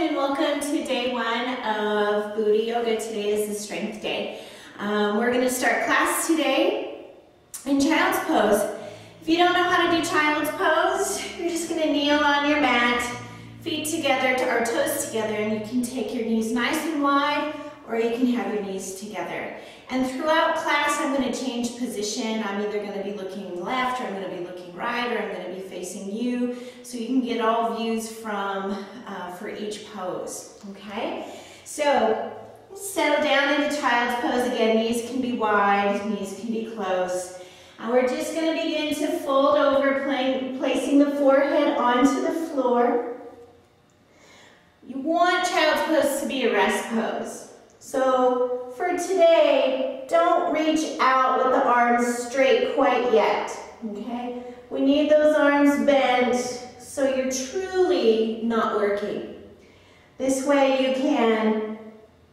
and welcome to day one of Booty Yoga. Today is the strength day. We're going to start class today in child's pose. If you don't know how to do child's pose, you're just going to kneel on your mat, feet together or toes together, and you can take your knees nice and wide, or you can have your knees together. And throughout class, I'm going to change position. I'm either going to be looking left, or I'm going to be looking right, or I'm going to be facing you, so you can get all views from for each pose. Okay? So settle down into child's pose. Again, knees can be wide, knees can be close. And we're just going to begin to fold over, placing the forehead onto the floor. You want child's pose to be a rest pose. So for today, don't reach out with the arms straight quite yet, okay? We need those arms bent so you're truly not working. This way you can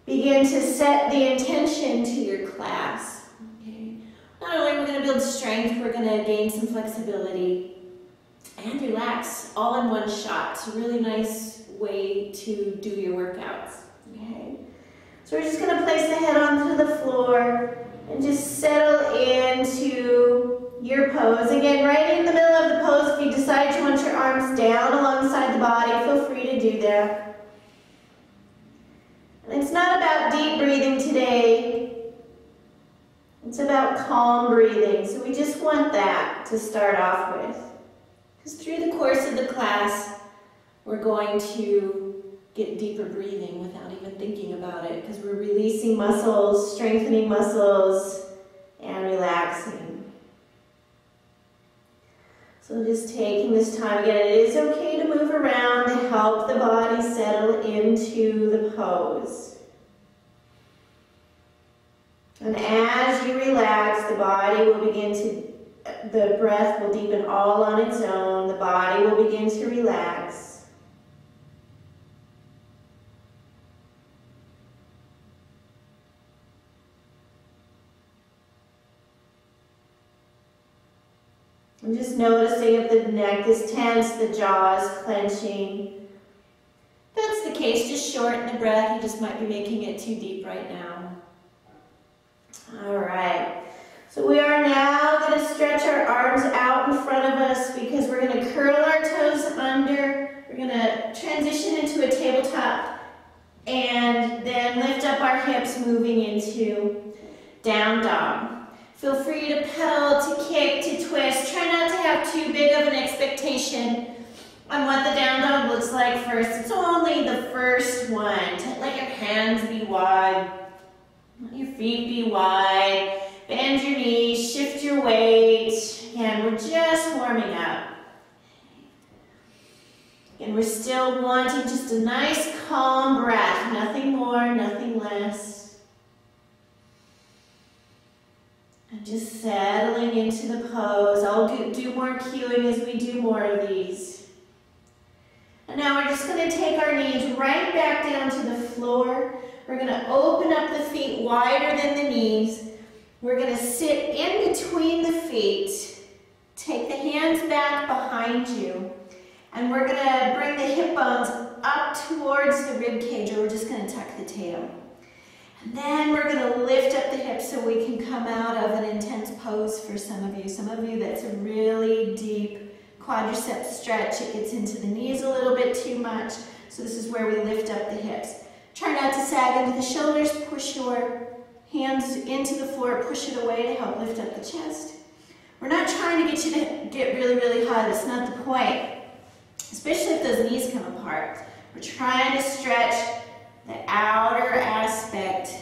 begin to set the intention to your class, okay? Not only are we going to build strength, we're going to gain some flexibility and relax all in one shot. It's a really nice way to do your workouts, okay? So we're just going to place the head onto the floor and just settle into your pose. Again, right in the middle of the pose, if you decide you want your arms down alongside the body, feel free to do that. And it's not about deep breathing today. It's about calm breathing. So we just want that to start off with. Because through the course of the class, we're going to get deeper breathing without even thinking about it, because we're releasing muscles, strengthening muscles, and relaxing. So just taking this time, again, it is okay to move around to help the body settle into the pose. And as you relax, the body will begin to, the breath will deepen all on its own, the body will begin to relax. I'm just noticing if the neck is tense, the jaw is clenching. If that's the case, just shorten the breath. You just might be making it too deep right now. All right. So we are now going to stretch our arms out in front of us, because we're going to curl our toes under. We're going to transition into a tabletop and then lift up our hips, moving into down dog. Feel free to pedal, to kick, to twist. Try not to have too big of an expectation on what the down dog looks like first. It's only the first one. Let your hands be wide. Let your feet be wide. Bend your knees, shift your weight. Again, we're just warming up. And we're still wanting just a nice calm breath. Nothing more, nothing less. And just settling into the pose. I'll do more cueing as we do more of these. And now we're just going to take our knees right back down to the floor. We're going to open up the feet wider than the knees. We're going to sit in between the feet. Take the hands back behind you. And we're going to bring the hip bones up towards the rib cage, or we're just going to tuck the tail. And then we're going to lift up the hips so we can come out of an intense pose for some of you. Some of you, that's a really deep quadricep stretch. It gets into the knees a little bit too much. So this is where we lift up the hips. Try not to sag into the shoulders. Push your hands into the floor. Push it away to help lift up the chest. We're not trying to get you to get really, really high. That's not the point. Especially if those knees come apart. We're trying to stretch the outer aspect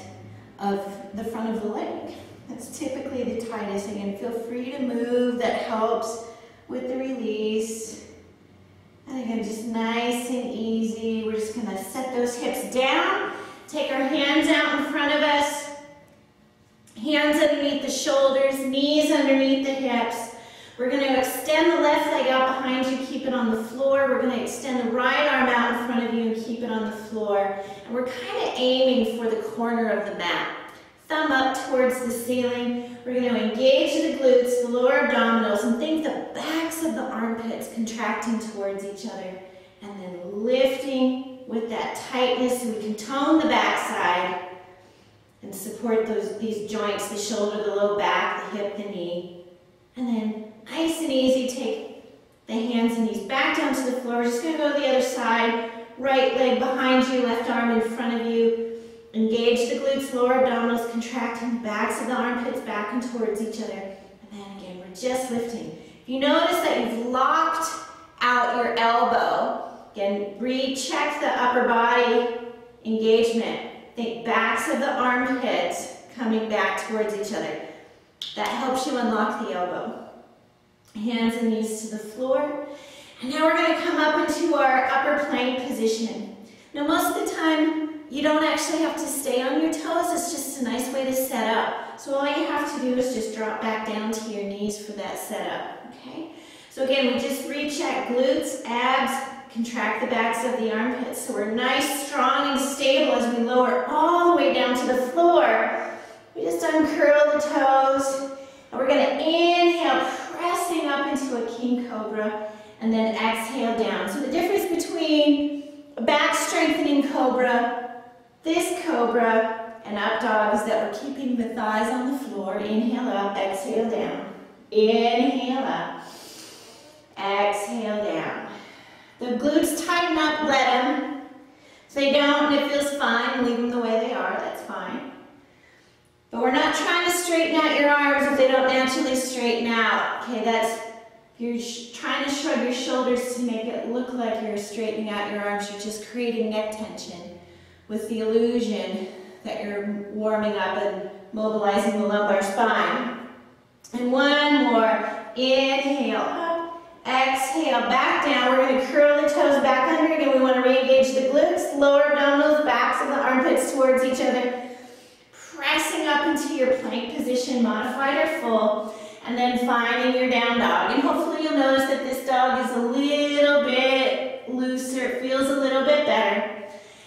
of the front of the leg. That's typically the tightest. Again, feel free to move. That helps with the release. And again, just nice and easy. We're just going to set those hips down. Take our hands out in front of us. Hands underneath the shoulders, knees underneath the hips. We're going to extend the left leg out behind you, keep it on the floor. We're going to extend the right arm out in front of you and keep it on the floor. And we're kind of aiming for the corner of the mat. Thumb up towards the ceiling. We're going to engage the glutes, the lower abdominals, and think the backs of the armpits contracting towards each other. And then lifting with that tightness, so we can tone the backside and support these joints, the shoulder, the low back, the hip, the knee. And then nice and easy, take the hands and knees back down to the floor. We're just going to go to the other side. Right leg behind you, left arm in front of you. Engage the glutes, lower abdominals, contracting, backs of the armpits back and towards each other. And then again, we're just lifting. If you notice that you've locked out your elbow, again, recheck the upper body engagement. Think backs of the armpits coming back towards each other. That helps you unlock the elbow. Hands and knees to the floor. And now we're going to come up into our upper plank position. Now most of the time, you don't actually have to stay on your toes. It's just a nice way to set up. So all you have to do is just drop back down to your knees for that setup, okay? So again, we just recheck glutes, abs, contract the backs of the armpits. So we're nice, strong, and stable as we lower all the way down to the floor. We just uncurl the toes. And we're going to inhale, pressing up into a king cobra, and then exhale down. So the difference between a back strengthening cobra, this cobra, and up dog is that we're keeping the thighs on the floor. Inhale up, exhale down. Inhale up, exhale down. The glutes tighten up, let them. If they don't, and it feels fine, leave them the way they are, that's fine. But we're not trying to straighten out your arms if they don't naturally straighten out. Okay, that's, if you're trying to shrug your shoulders to make it look like you're straightening out your arms, you're just creating neck tension with the illusion that you're warming up and mobilizing the lumbar spine. And one more. Inhale up, exhale back down. We're going to curl the toes back under. Again, we want to re-engage the glutes, lower abdominals, backs of the armpits towards each other. Pressing up into your plank position, modified or full, and then finding your down dog. And hopefully you'll notice that this dog is a little bit looser. It feels a little bit better.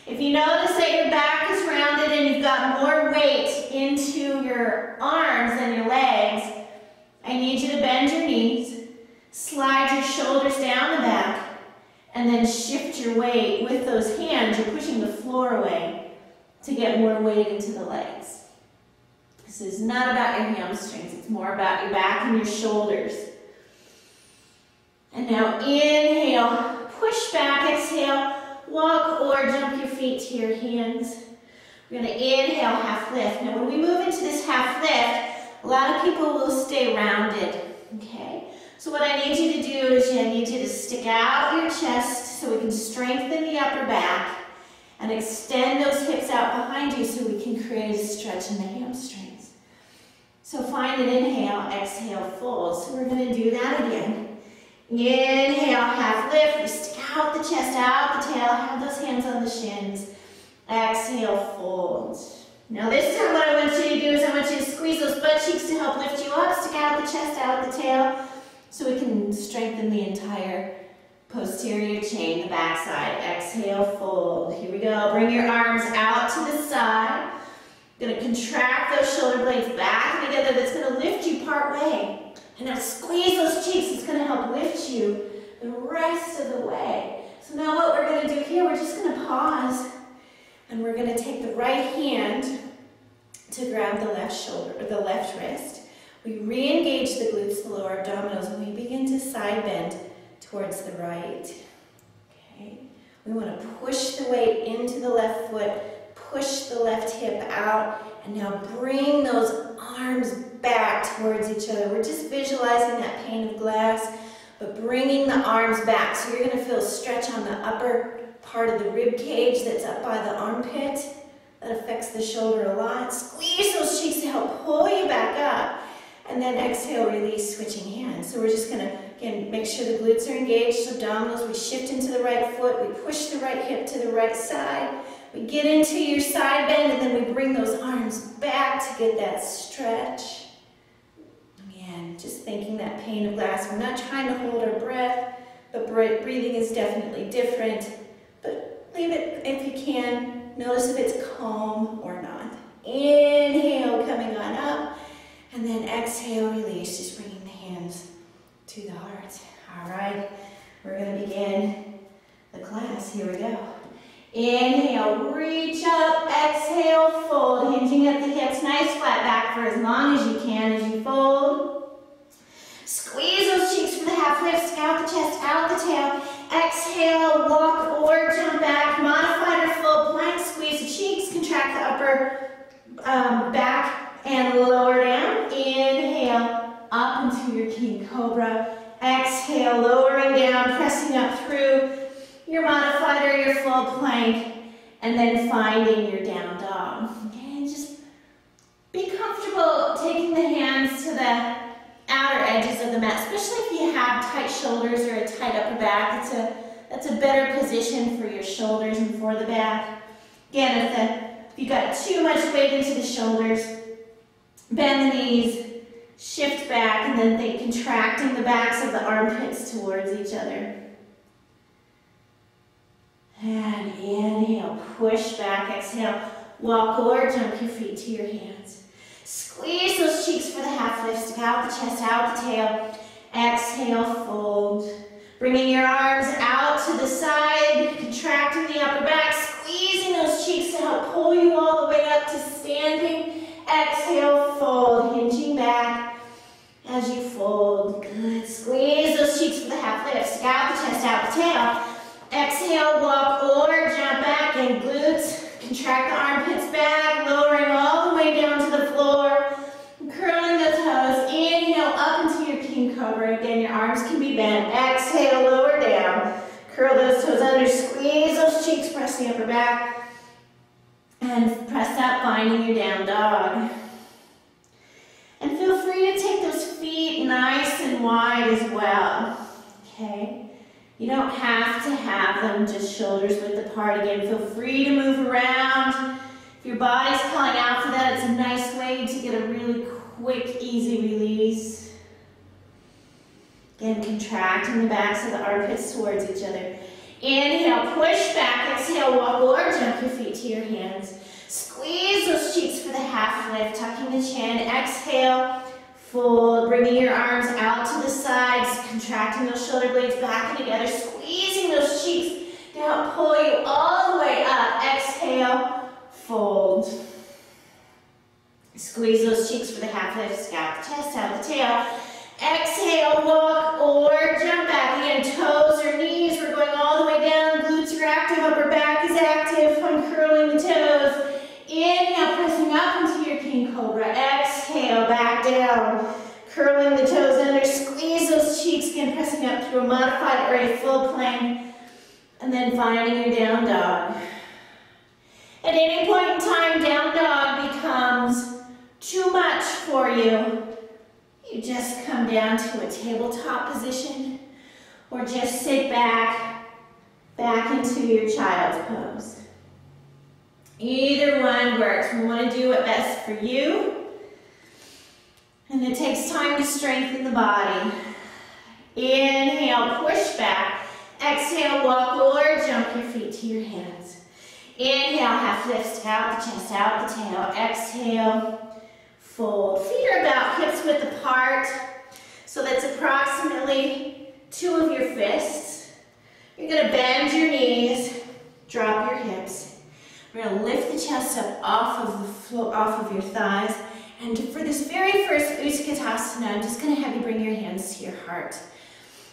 If you notice that your back is rounded and you've got more weight into your arms than your legs, I need you to bend your knees, slide your shoulders down the back, and then shift your weight with those hands. You're pushing the floor away to get more weight into the legs. This is not about your hamstrings. It's more about your back and your shoulders. And now inhale, push back, exhale. Walk or jump your feet to your hands. We're going to inhale, half lift. Now when we move into this half lift, a lot of people will stay rounded, okay? So what I need you to do is I need you to stick out your chest so we can strengthen the upper back and extend those hips out behind you so we can create a stretch in the hamstrings. So find an inhale, exhale, fold. So we're going to do that again. Inhale, half lift. We stick out the chest, out the tail, have those hands on the shins. Exhale, fold. Now this time what I want you to do is I want you to squeeze those butt cheeks to help lift you up. Stick out the chest, out the tail, so we can strengthen the entire posterior chain, the back side. Exhale, fold. Here we go. Bring your arms out to the side. Going to contract those shoulder blades back together. That's going to lift you part way. And now squeeze those cheeks. It's going to help lift you the rest of the way. So now what we're going to do here, we're just going to pause. And we're going to take the right hand to grab the left shoulder, or the left wrist. We re-engage the glutes, the lower abdominals, and we begin to side bend towards the right. Okay. We want to push the weight into the left foot, push the left hip out, and now bring those arms back towards each other. We're just visualizing that pane of glass, but bringing the arms back. So you're going to feel a stretch on the upper part of the rib cage that's up by the armpit. That affects the shoulder a lot. Squeeze those cheeks to help pull you back up. And then exhale, release, switching hands. So we're just going to, again, make sure the glutes are engaged, abdominals. We shift into the right foot. We push the right hip to the right side. We get into your side bend, and then we bring those arms back to get that stretch. Again, just thinking that pane of glass. We're not trying to hold our breath, but breathing is definitely different. But leave it if you can. Notice if it's calm or not. Inhale, coming on up. And then exhale, release, just bringing the hands to the heart. All right, we're going to begin the class. Here we go. Inhale, reach up, exhale, fold, hinging at the hips, nice flat back for as long as you can as you fold. Squeeze those cheeks for the half lift, stick out the chest, out the tail. Exhale, walk or jump back, modified or full plank, squeeze the cheeks, contract the upper back and lower down. Inhale, up into your king cobra. Exhale, lowering down, pressing up through your modified or your full plank, and then finding your down dog. Okay, and just be comfortable taking the hands to the outer edges of the mat, especially if you have tight shoulders or a tight upper back. That's a better position for your shoulders and for the back. Again, if you got too much weight into the shoulders, bend the knees, shift back, and then think contracting the backs of the armpits towards each other. And inhale, push back, exhale, walk or jump your feet to your hands. Squeeze those cheeks for the half lift, stick out the chest, out the tail. Exhale, fold. Bringing your arms out to the side, contracting the upper back, squeezing those cheeks to help pull you all the way up to standing. Exhale, fold, hinging back as you fold. Good. Squeeze those cheeks for the half lift, stick out the chest, out the tail. Exhale, walk or jump back and glutes. Contract the armpits back, lowering all the way down to the floor. Curling the toes. Inhale, up into your king cobra. Again, your arms can be bent. Exhale, lower down. Curl those toes under. Squeeze those cheeks, press the upper back. And press up, finding your down dog. And feel free to take those feet nice and wide as well. Okay? You don't have to have them just shoulders width apart. Again, feel free to move around. If your body's calling out for that, it's a nice way to get a really quick, easy release. Again, contracting the backs of the armpits towards each other. Inhale, push back. Exhale, walk or jump your feet to your hands. Squeeze those cheeks for the half lift, tucking the chin. Exhale, fold, bringing your arms out to the sides, contracting those shoulder blades back and together, squeezing those cheeks to help pull you all the way up. Exhale, fold. Squeeze those cheeks for the half lift, stick out the chest, out the tail. Exhale, walk or jump back. Again, toes or knees, we're going all the way down. Glutes are active, upper back is active. Uncurling the toes. Inhale, pressing up into your king cobra. Exhale, back down. Curling the toes under. Squeeze those cheeks. Again, pressing up through a modified or a full plank. And then finding your down dog. At any point in time, down dog becomes too much for you. You just come down to a tabletop position or just sit back into your child's pose. Either one works. We want to do what's best for you. And it takes time to strengthen the body. Inhale, push back. Exhale, walk or jump your feet to your hands. Inhale, half lift, stick out the chest, out the tail. Exhale, fold. Feet are about hips width apart. So that's approximately 2 of your fists. You're going to bend your knees, drop your hips. We're going to lift the chest up off of the floor, off of your thighs. And for this very first Utkatasana, I'm just going to have you bring your hands to your heart.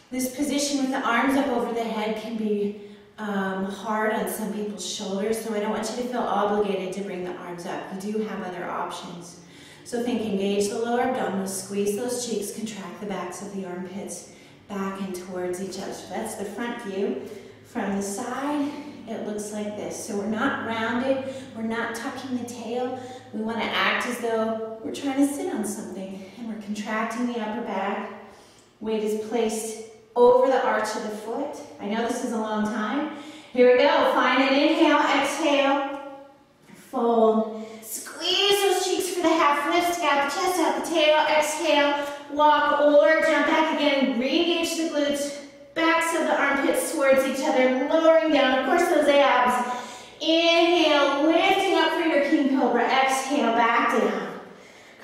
This position with the arms up over the head can be hard on some people's shoulders, so I don't want you to feel obligated to bring the arms up. You do have other options. So think, engage the lower abdominals, squeeze those cheeks, contract the backs of the armpits back and towards each other. So that's the front view. From the side, it looks like this. So we're not rounded, we're not tucking the tail. We want to act as though we're trying to sit on something, and we're contracting the upper back. Weight is placed over the arch of the foot. I know this is a long time. Here we go. Find an inhale, exhale, fold. Squeeze those cheeks for the half lift, stick out the chest, out the tail. Exhale, walk or jump back again. Re-engage the glutes, backs of the armpits towards each other, lowering down, of course, those abs. Inhale, lifting up for your king cobra. Exhale, back down.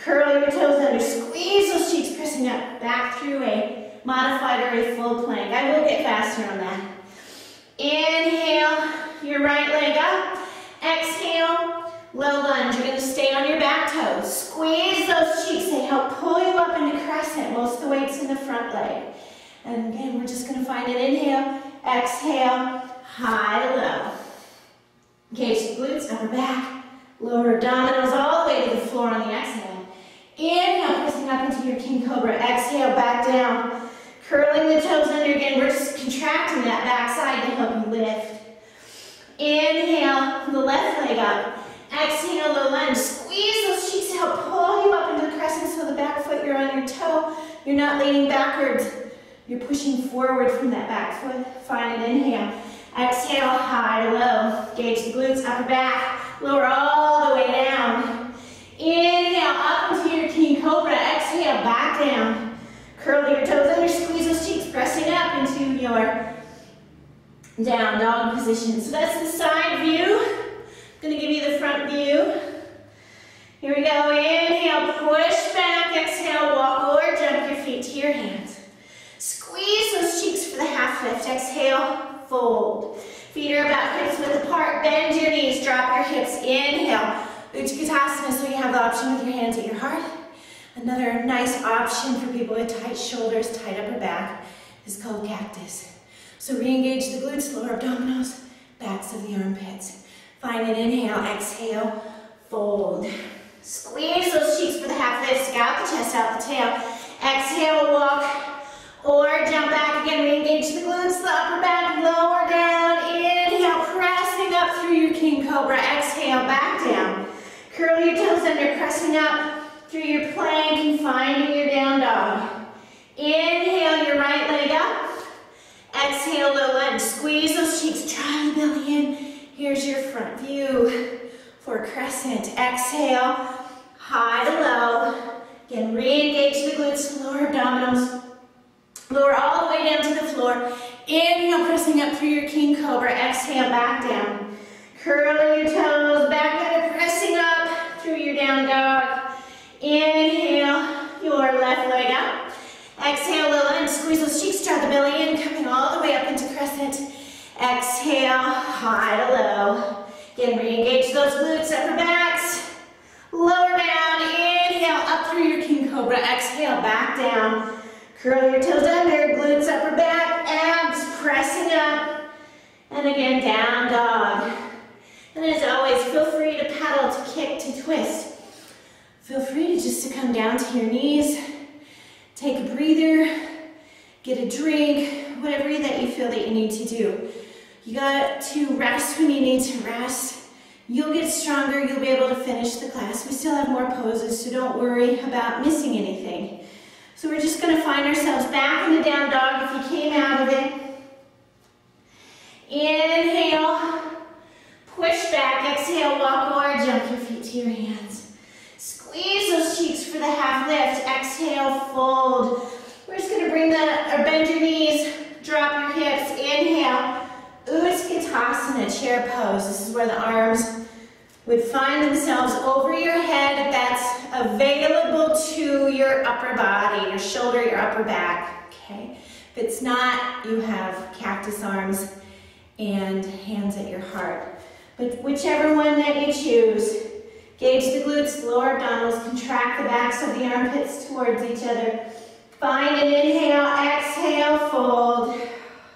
Curl your toes under, squeeze those cheeks, pressing up, back through a modified or a full plank. I will get faster on that. Inhale, your right leg up. Exhale, low lunge. You're gonna stay on your back toes. Squeeze those cheeks. They help pull you up into crescent. Most of the weight's in the front leg. And again, we're just gonna find an inhale, exhale, high to low. Engage the glutes, upper back, lower abdominals all the way to the floor on the exhale. Inhale, pressing up into your king cobra. Exhale, back down. Curling the toes under again. We're just contracting that back side to help you lift. Inhale, the left leg up. Exhale, low lunge. Squeeze those cheeks to help pull you up into the crescent so the back foot, you're on your toe. You're not leaning backwards. You're pushing forward from that back foot. Find an inhale. Exhale, high to low. Engage the glutes, upper back. Lower all the way down. Inhale, up into your king cobra. Exhale, back down. Curl your toes under, squeeze those cheeks, pressing up into your down dog position. So that's the side view. I'm going to give you the front view. Here we go. Inhale, push back. Exhale, walk or jump your feet to your hands. Squeeze those cheeks for the half lift. Exhale, fold. Feet are about hips width apart. Bend your knees, drop your hips. Inhale, Utkatasana, so you have the option with your hands at your heart. Another nice option for people with tight shoulders, tight upper back is called cactus. So re-engage the glutes, lower abdominals, backs of the armpits. Find an inhale, exhale, fold. Squeeze those cheeks for the half lift, stick out the chest, out the tail. Exhale, walk or jump back again. Re-engage the glutes, the upper back, lower down. Inhale, pressing up through your king cobra. Exhale, back down. Curl your toes under, pressing up through your plank and finding your down dog. Inhale, your right leg up. Exhale, low lunge. Squeeze those cheeks, draw the belly in. Here's your front view for crescent. Exhale, high to low. Again, re-engage the glutes, lower abdominals. Lower all the way down to the floor. Inhale, pressing up through your king cobra. Exhale, back down. Curl your toes, back under, pressing up through your down dog. Inhale, your left leg up. Exhale, low lunge. Squeeze those cheeks, draw the belly in, coming all the way up into crescent. Exhale, high to low. Again, re-engage those glutes, upper backs. Lower down. Inhale, up through your king cobra. Exhale, back down. Curl your toes under, glutes, upper back, abs pressing up. And again, down dog. And as always, feel free to pedal, to kick, to twist. Feel free to just come down to your knees, take a breather, get a drink, whatever that you feel that you need to do. You got to rest when you need to rest. You'll get stronger, you'll be able to finish the class. We still have more poses, so don't worry about missing anything. So we're just going to find ourselves back in the down dog if you came out of it. Inhale, push back, exhale, walk or jump your feet to your hands. Squeeze those cheeks for the half lift. Exhale, fold. We're just going to bend your knees, drop your hips. Inhale, Utkatasana, chair pose. This is where the arms would find themselves over your head if that's available to your upper body, your shoulder, your upper back, okay? If it's not, you have cactus arms and hands at your heart. But whichever one that you choose, gauge the glutes, lower abdominals, contract the backs of the armpits towards each other. Find an inhale, exhale, fold.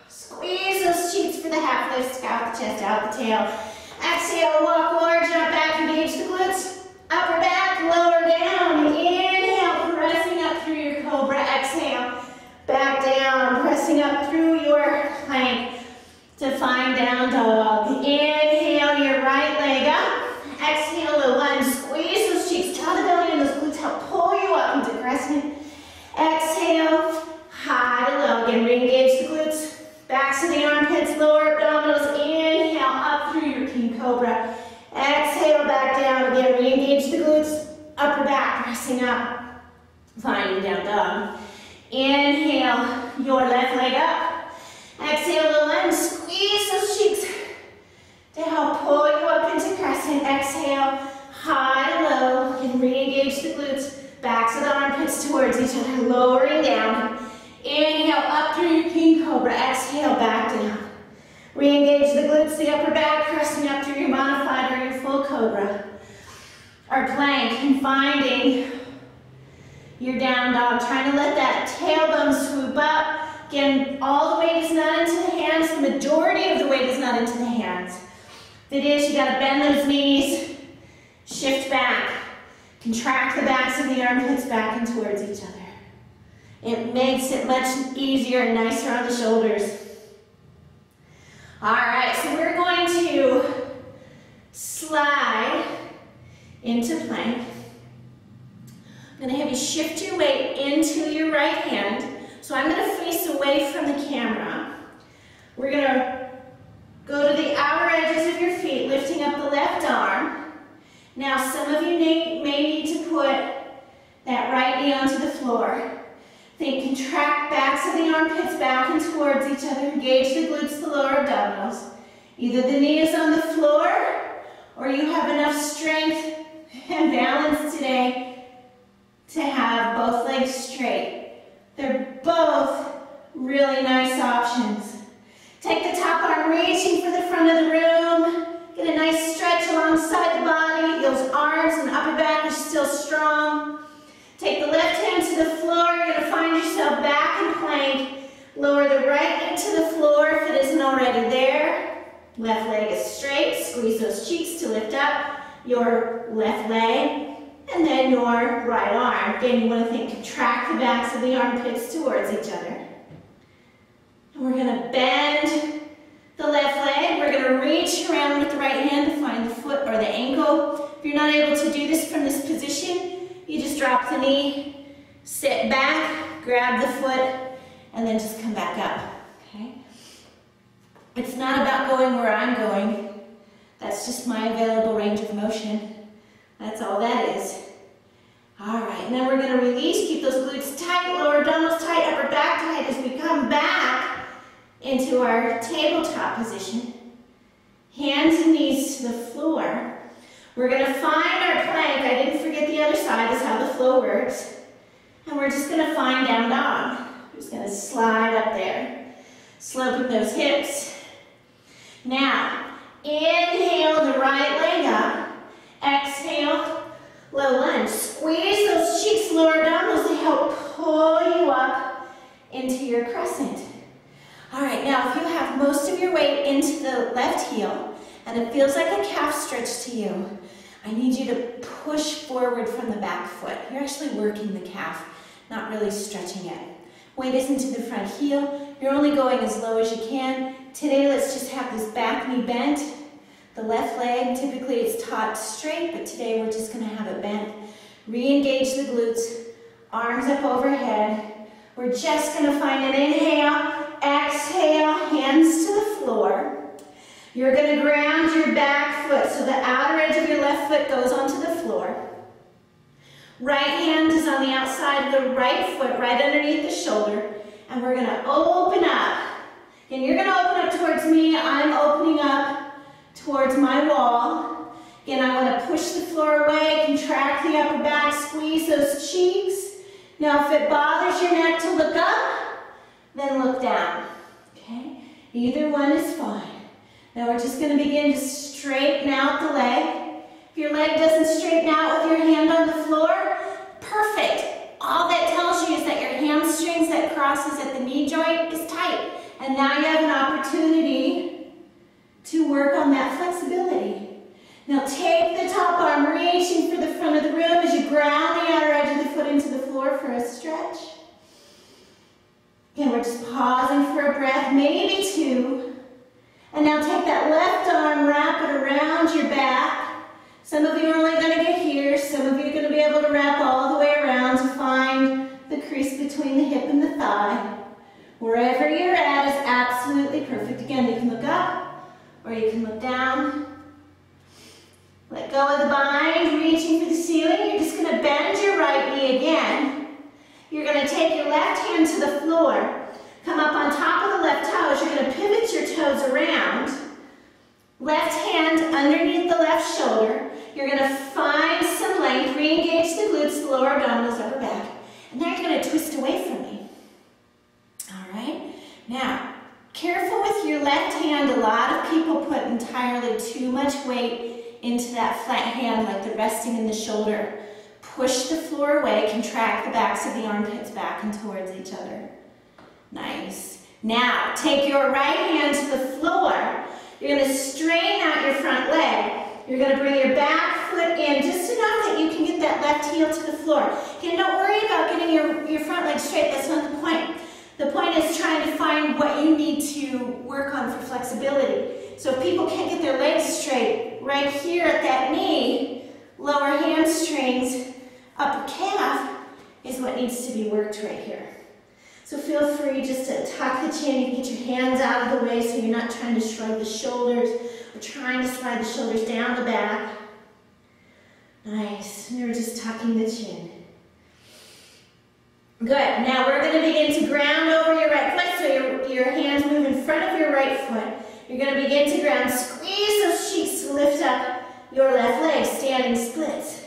Squeeze those cheeks for the half lift, stick out the chest, out the tail. Exhale, walk or jump back, engage the glutes, upper back, lower down. Inhale, pressing up through your cobra. Exhale, back down, pressing up through your plank to find down dog. Inhale, your right leg up. Exhale, low lunge. Squeeze those cheeks, draw the belly in, those glutes help pull you up into crescent. Exhale, high to low. Again, re-engage the glutes, backs of the armpits, lower abdominals. Inhale, up through your king cobra. Exhale, back down. Again, re-engage the glutes, upper back, pressing up, finding down dog. Inhale, your left leg up. Exhale, low lunge. Squeeze those cheeks to help pull you up into crescent. Exhale, high to low. And re-engage the glutes, backs of the armpits towards each other, lowering down. Inhale, up through your king cobra. Exhale, back down. Re-engage the glutes, the upper back, pressing up through your modified or your full cobra. Or plank, and finding your down dog, trying to let that tailbone swoop up. Again, all the weight is not into the hands. The majority of the weight is not into the hands. If it is, you gotta bend those knees, shift back, contract the backs of the armpits back and towards each other. It makes it much easier and nicer on the shoulders. All right, so we're going to slide into plank. I'm going to have you shift your weight into your right hand. So I'm going to face away from the camera. We're going to go to the outer edges of your feet, lifting up the left arm. Now some of you may need to put that right knee onto the floor. Think contract backs of the armpits back and towards each other. Engage the glutes, the lower abdominals. Either the knee is on the floor or you have enough strength and balance today to have both legs straight. They're both really nice options. Take the top arm reaching for the front of the room. Get a nice stretch alongside the body. Those arms and upper back are still strong. Take the left hand to the floor. You're going to find yourself back in plank. Lower the right knee to the floor if it isn't already there. Left leg is straight. Squeeze those cheeks to lift up your left leg. And then your right arm. Again, you want to think contract the backs of the armpits towards each other. And we're going to bend the left leg. We're going to reach around with the right hand to find the foot or the ankle. If you're not able to do this from this position, you just drop the knee, sit back, grab the foot, and then just come back up, okay? It's not about going where I'm going. That's just my available range of motion. That's all that is. All right, and then we're going to release. Keep those glutes tight, lower abdominals tight, upper back tight as we come back into our tabletop position. Hands and knees to the floor. We're going to find our plank. I didn't forget the other side is how the flow works. And we're just going to find down dog. We're just going to slide up there, sloping those hips. Now, inhale the right leg up. Exhale, low lunge. Squeeze those cheeks, lower abdominals to help pull you up into your crescent. All right, now if you have most of your weight into the left heel and it feels like a calf stretch to you, I need you to push forward from the back foot. You're actually working the calf, not really stretching it. Weight is into the front heel. You're only going as low as you can. Today, let's just have this back knee bent. The left leg, typically it's taught straight, but today we're just going to have it bent. Re-engage the glutes, arms up overhead. We're just going to find an inhale, exhale, hands to the floor. You're going to ground your back foot so the outer edge of your left foot goes onto the floor. Right hand is on the outside of the right foot, right underneath the shoulder. And we're going to open up. And you're going to open up towards me. I'm opening up towards my wall. Again, I want to push the floor away, contract the upper back, squeeze those cheeks. Now, if it bothers your neck to look up, then look down. Okay? Either one is fine. Now we're just going to begin to straighten out the leg. If your leg doesn't straighten out with your hand on the floor, perfect. All that tells you is that your hamstrings that crosses at the knee joint is tight. And now you have an opportunity to work on that flexibility. Now take the top arm, reaching for the front of the room as you ground the outer edge of the foot into the floor for a stretch. Again, we're just pausing for a breath, maybe two. And now take that left arm, wrap it around your back. Some of you are only going to get here. Some of you are going to be able to wrap all the way around to find the crease between the hip and the thigh. Wherever you're at is absolutely perfect. Again, you can look up or you can look down. Let go of the bind, reaching for the ceiling. You're just going to bend your right knee again. You're going to take your left hand to the floor. Come up on top of the left toes. You're going to pivot your toes around. Left hand underneath the left shoulder. You're going to find some length. Re-engage the glutes, the lower abdominals, upper back. And then you're going to twist away from me. All right? Now, Careful with your left hand. A lot of people put entirely too much weight into that flat hand, like they're resting in the shoulder. Push the floor away, contract the backs of the armpits back and towards each other. Nice. Now, take your right hand to the floor. You're going to straighten out your front leg. You're going to bring your back foot in just enough that you can get that left heel to the floor. Again, don't worry about getting your front leg straight. That's not the point. The point is trying to find what you need to work on for flexibility. So if people can't get their legs straight, right here at that knee, lower hamstrings, upper calf is what needs to be worked right here. So feel free just to tuck the chin. You can get your hands out of the way so you're not trying to shrug the shoulders or trying to slide the shoulders down the back. Nice. And you're just tucking the chin. Good. Now we're going to begin to ground over your right foot. So your hands move in front of your right foot. You're going to begin to ground. Squeeze those cheeks to lift up your left leg, standing splits.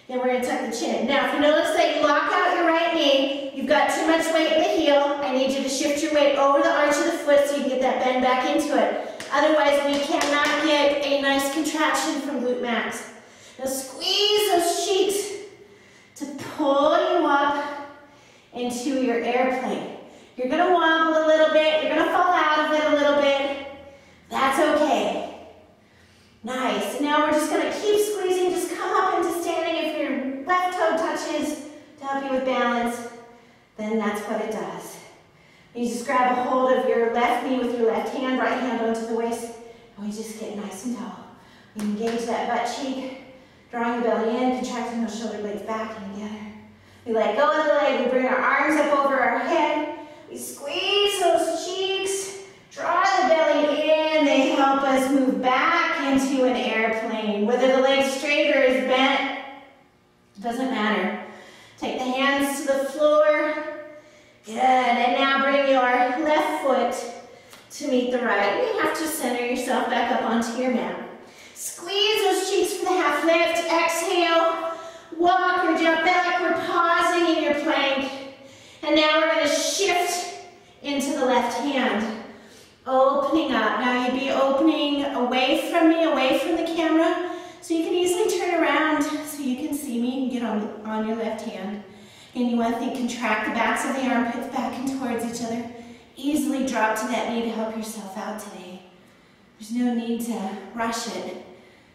And we're going to tuck the chin. Now, if you notice that you lock out your right knee, you've got too much weight in the heel, I need you to shift your weight over the arch of the foot so you can get that bend back into it. Otherwise, we cannot get a nice contraction from glute max. Now, squeeze those cheeks to pull you up into your airplane. You're going to wobble a little bit. You're going to fall out of it a little bit. That's okay. Nice. Now we're just going to keep squeezing. Just come up into standing. If your left toe touches to help you with balance, then that's what it does. You just grab a hold of your left knee with your left hand, right hand onto the waist, and we just get nice and tall. We engage that butt cheek, drawing the belly in, contracting those shoulder blades back and together. We let go of the leg, we bring our arms up over our head, we squeeze those cheeks, draw the belly in, they help us move back into an airplane. Whether the leg's straight or is bent, doesn't matter. Take the hands to the floor. Good, and now bring your left foot to meet the right. You have to center yourself back up onto your mat. Squeeze those cheeks for the half lift. Exhale. Walk or jump back. We're pausing in your plank. And now we're going to shift into the left hand. Opening up. Now you'd be opening away from me, away from the camera, so you can easily turn around so you can see me and get on your left hand. And you want to think, contract the backs of the armpits back and towards each other. Easily drop to that knee to help yourself out today. There's no need to rush it.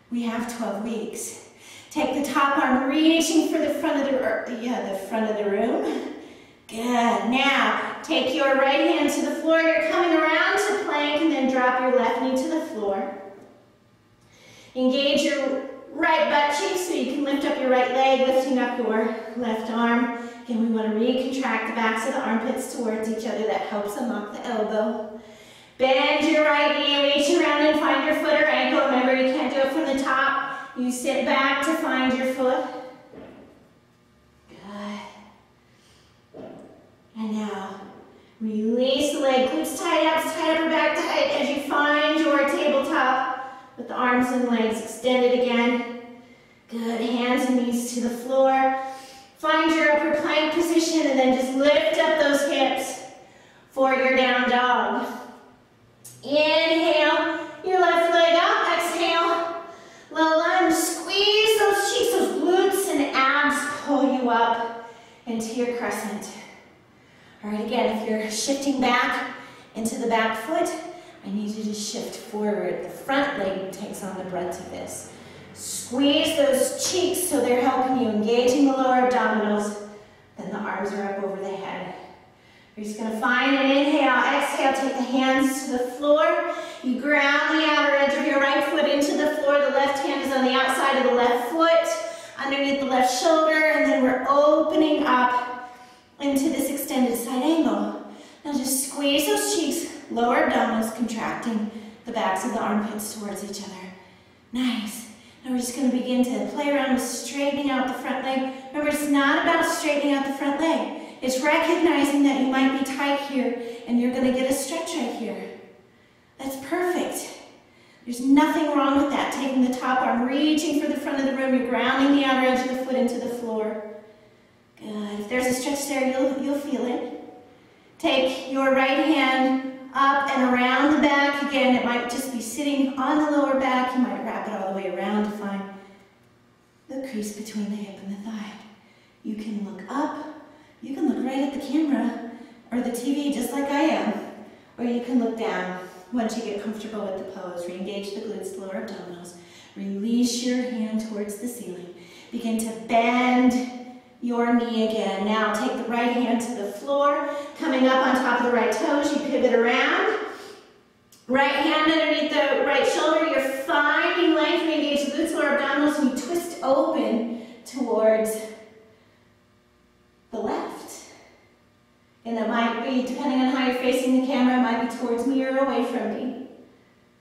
We have 12 weeks. Take the top arm, reaching for the front of the room. Good. Now, take your right hand to the floor. You're coming around to plank and then drop your left knee to the floor. Engage your right butt cheek so you can lift up your right leg, lifting up your left arm. Again, we want to recontract the backs of the armpits towards each other. That helps unlock the elbow. Bend your right knee, reach around and find your foot or ankle. Remember, you can't do it from the top. You sit back to find your foot. Good. And now, release the leg, glutes tight, abs tight, upper back tight as you find your tabletop with the arms and legs extended again. Good, hands and knees to the floor. Find your upper plank position and then just lift up those hips for your down dog. Inhale, your left leg up, exhale, low lunge, squeeze those cheeks, those glutes and abs pull you up into your crescent. All right, again, if you're shifting back into the back foot, I need you to shift forward. The front leg takes on the brunt of this. Squeeze those cheeks so they're helping you, engaging the lower abdominals. Then the arms are up over the head. You're just going to find an inhale, exhale, take the hands to the floor. You ground the outer edge of your right foot into the floor. The left hand is on the outside of the left foot, underneath the left shoulder, and then we're opening up into this extended side angle. Now just squeeze those cheeks, lower abdominals contracting, the backs of the armpits towards each other. Nice. Now we're just going to begin to play around with straightening out the front leg. Remember, it's not about straightening out the front leg. It's recognizing that you might be tight here and you're going to get a stretch right here. That's perfect. There's nothing wrong with that. Taking the top arm, reaching for the front of the room, you're grounding the outer edge of the foot into the floor. Good. If there's a stretch there, you'll feel it. Take your right hand up and around the back. Again, it might just be sitting on the lower back. You might wrap it all the way around to find the crease between the hip and the thigh. You can look up. You can look right at the camera or the TV just like I am. Or you can look down once you get comfortable with the pose. Re-engage the glutes, lower abdominals. Release your hand towards the ceiling. Begin to bend your knee again. Now take the right hand to the floor. Coming up on top of the right toes, you pivot around. Right hand underneath the right shoulder. You're finding length. Re-engage the glutes, lower abdominals, and you twist open towards the left. And it might be, depending on how you're facing the camera, it might be towards me or away from me.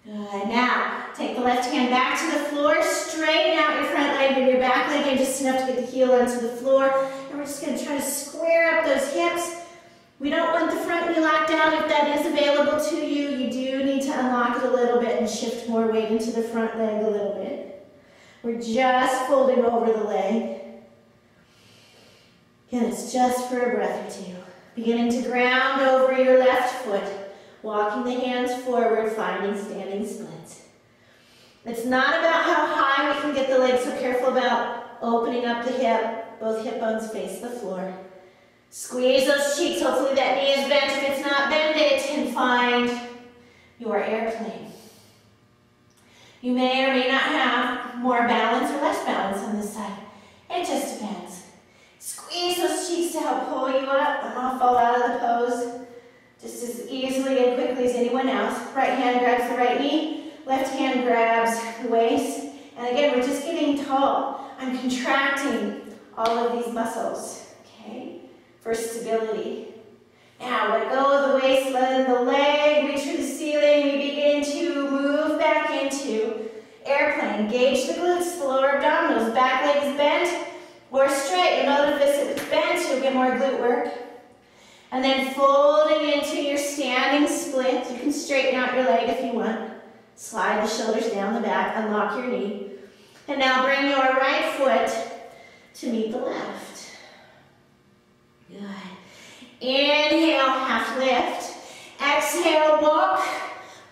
Good. Now, take the left hand back to the floor. Straighten out your front leg and your back leg in just enough to get the heel onto the floor. And we're just going to try to square up those hips. We don't want the front knee locked out. If that is available to you, you do need to unlock it a little bit and shift more weight into the front leg a little bit. We're just folding over the leg. Again, it's just for a breath or two. Beginning to ground over your left foot. Walking the hands forward, finding standing splits. It's not about how high we can get the leg, so careful about opening up the hip. Both hip bones face the floor. Squeeze those cheeks. Hopefully that knee is bent. If it's not, bend it and find your airplane. You may or may not have more balance or less balance on this side. It just depends. Squeeze those cheeks to help pull you up and not fall out of the pose just as easily and quickly as anyone else. Right hand grabs the right knee, left hand grabs the waist. And again, we're just getting tall. I'm contracting all of these muscles, okay, for stability. Now, let go of the waist, let the leg reach for the ceiling. We begin to move back into airplane. Engage the glutes, the lower abdominals. Back leg is bent or straight. You'll notice if it's bent, you'll get more glute work. And then folding into your standing split. You can straighten out your leg if you want. Slide the shoulders down the back, unlock your knee. And now bring your right foot to meet the left. Good. Inhale, half lift. Exhale, walk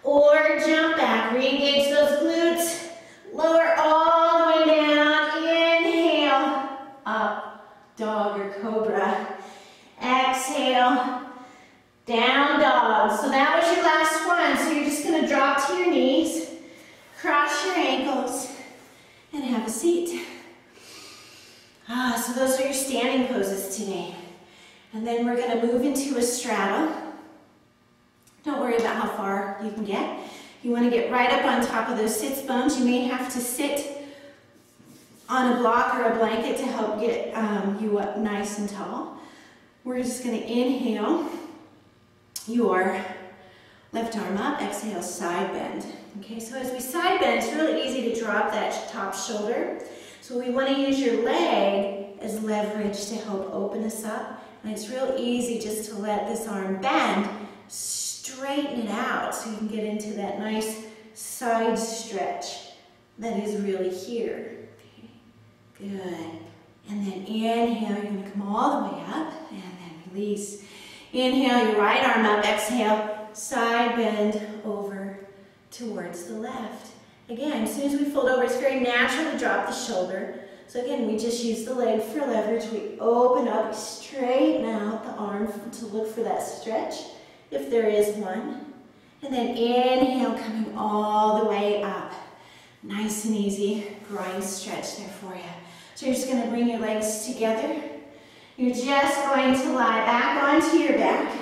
or jump back. Re-engage those glutes. Lower all the way down. Inhale, up, dog or cobra. Exhale, down dog. So that was your last one. So you're just going to drop to your knees, cross your ankles, and have a seat. So those are your standing poses today. And then we're going to move into a straddle. Don't worry about how far you can get. You want to get right up on top of those sits bones. You may have to sit on a block or a blanket to help get you up nice and tall. We're just going to inhale your left arm up, exhale, side bend. Okay, so as we side bend, it's really easy to drop that top shoulder. So we want to use your leg as leverage to help open us up. And it's real easy just to let this arm bend, straighten it out so you can get into that nice side stretch that is really here. Okay, good. And then inhale, you're going to come all the way up, and then release. Inhale, your right arm up, exhale, side bend over towards the left. Again, as soon as we fold over, it's very natural to drop the shoulder. So again, we just use the leg for leverage. We open up, straighten out the arm to look for that stretch, if there is one. And then inhale, coming all the way up. Nice and easy, groin stretch there for you. So you're just going to bring your legs together. You're just going to lie back onto your back.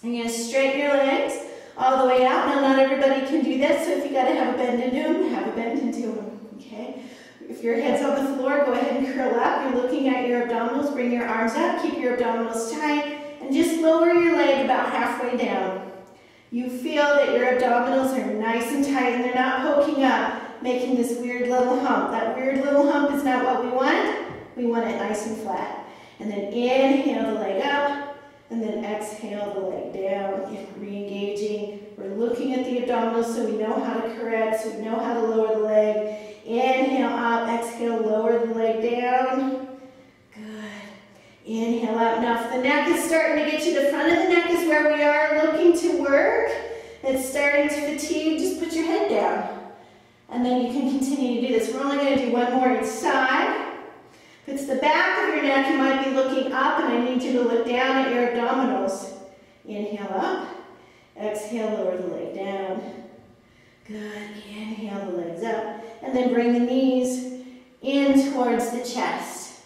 You're going to straighten your legs all the way out. Now, not everybody can do that, so if you got to have a bend into them, have a bend into them, okay? If your head's on the floor, go ahead and curl up. You're looking at your abdominals. Bring your arms up. Keep your abdominals tight. And just lower your leg about halfway down. You feel that your abdominals are nice and tight and they're not poking up, making this weird little hump. That weird little hump is not what we want. We want it nice and flat. And then inhale the leg up, and then exhale the leg down. Again, re-engaging. We're looking at the abdominals so we know how to correct, so we know how to lower the leg. Inhale up, exhale, lower the leg down. Good. Inhale up. Now if the neck is starting to get you, the front of the neck is where we are looking to work. It's starting to fatigue, just put your head down. And then you can continue to do this. We're only going to do one more each side. If it's the back of your neck, you might be looking up, and I need you to look down at your abdominals. Inhale up. Exhale, lower the leg down. Good. Inhale the legs up. And then bring the knees in towards the chest.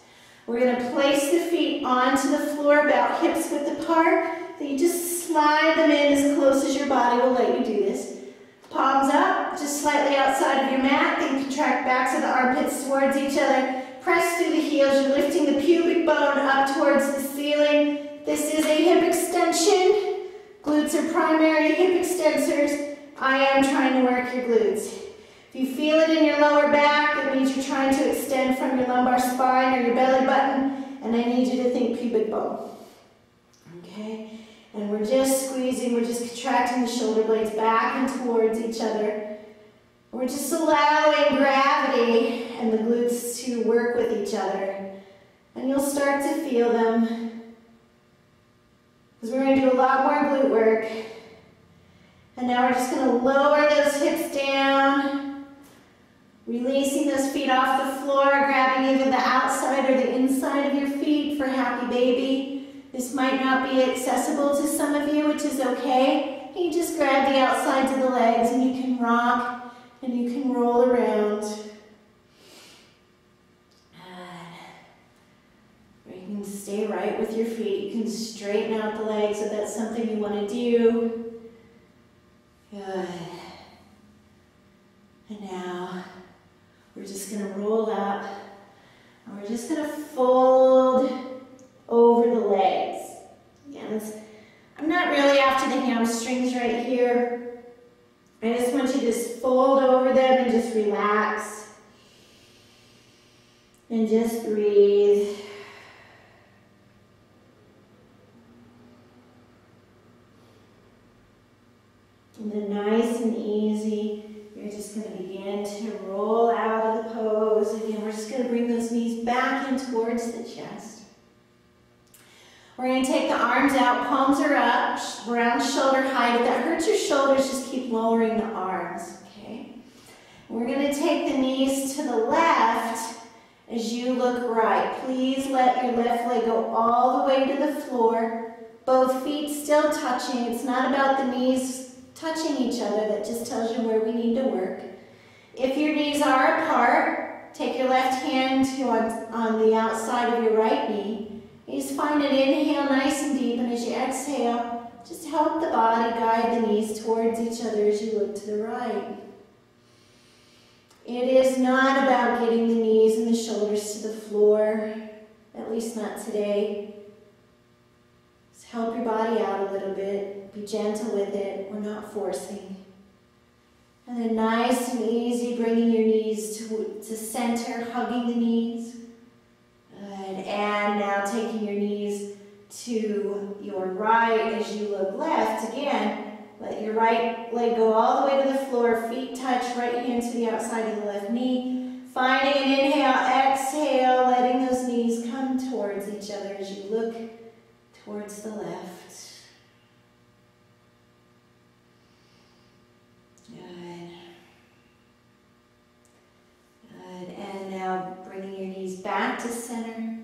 We're going to place the feet onto the floor about hips width apart. So you just slide them in as close as your body will let you do this. Palms up, just slightly outside of your mat. Then contract backs of the armpits towards each other. Press through the heels. You're lifting the pubic bone up towards the ceiling. This is a hip extension. Glutes are primary hip extensors. I am trying to work your glutes. If you feel it in your lower back, it means you're trying to extend from your lumbar spine or your belly button, and I need you to think pubic bone. Okay? And we're just squeezing, we're just contracting the shoulder blades back and towards each other. We're just allowing gravity and the glutes to work with each other. And you'll start to feel them. Because we're going to do a lot more glute work. And now we're just going to lower those hips down. Releasing those feet off the floor, grabbing either the outside or the inside of your feet for happy baby. This might not be accessible to some of you, which is okay. You just grab the outsides of the legs and you can rock and you can roll around. Or you can stay right with your feet. You can straighten out the legs if that's something you want to do. Good. And now we're just going to roll up and we're just going to fold over the legs. Again, I'm not really after the hamstrings right here. I just want you to just fold over them and just relax. And just breathe. And then nice and easy, you're just going to begin to roll out of the pose. Again, we're just going to bring those knees back in towards the chest. We're going to take the arms out, palms are up, around shoulder height. If that hurts your shoulders, just keep lowering the arms, okay? We're going to take the knees to the left as you look right. Please let your left leg go all the way to the floor. Both feet still touching. It's not about the knees touching each other. That just tells you where we need to work. If your knees are apart, take your left hand on the outside of your right knee. You just find an inhale nice and deep, and as you exhale, just help the body guide the knees towards each other as you look to the right. It is not about getting the knees and the shoulders to the floor, at least not today. Just help your body out a little bit. Be gentle with it. We're not forcing. And then nice and easy, bringing your knees to center, hugging the knees. Good. And now taking your knees to your right as you look left. Again, let your right leg go all the way to the floor. Feet touch, right hand to the outside of the left knee. Finding an inhale, exhale, letting those knees come towards each other as you look towards the left. Good. Good. And now bringing your knees back to center.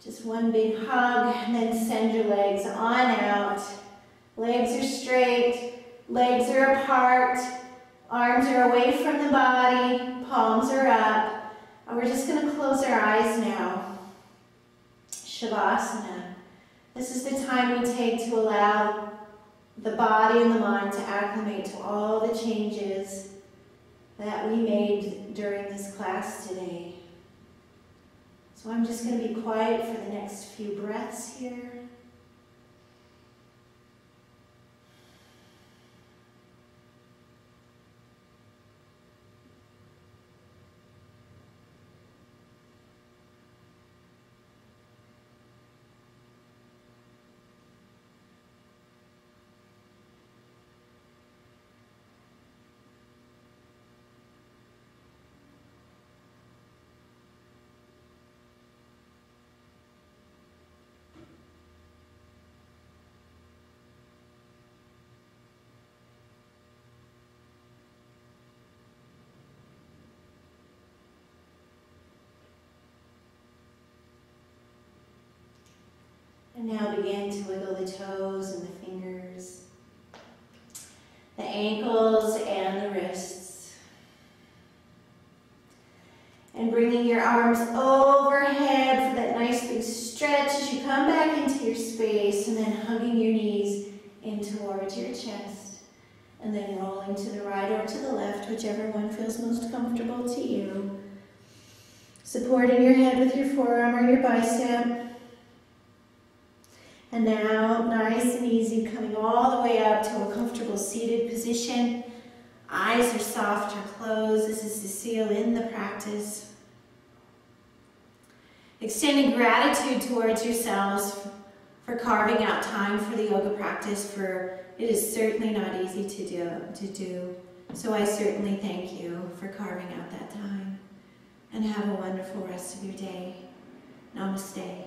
Just one big hug, and then send your legs on out. Legs are straight, legs are apart, arms are away from the body, palms are up. And we're just going to close our eyes now. Shavasana. This is the time we take to allow the body and the mind to acclimate to all the changes that we made during this class today. So I'm just going to be quiet for the next few breaths here. And now begin to wiggle the toes and the fingers, the ankles and the wrists. And bringing your arms overhead for that nice big stretch as you come back into your space, and then hugging your knees in towards your chest. And then rolling to the right or to the left, whichever one feels most comfortable to you. Supporting your head with your forearm or your bicep. And now, nice and easy, coming all the way up to a comfortable seated position. Eyes are soft or closed. This is to seal in the practice. Extending gratitude towards yourselves for carving out time for the yoga practice, for it is certainly not easy to do. So I certainly thank you for carving out that time. And have a wonderful rest of your day. Namaste.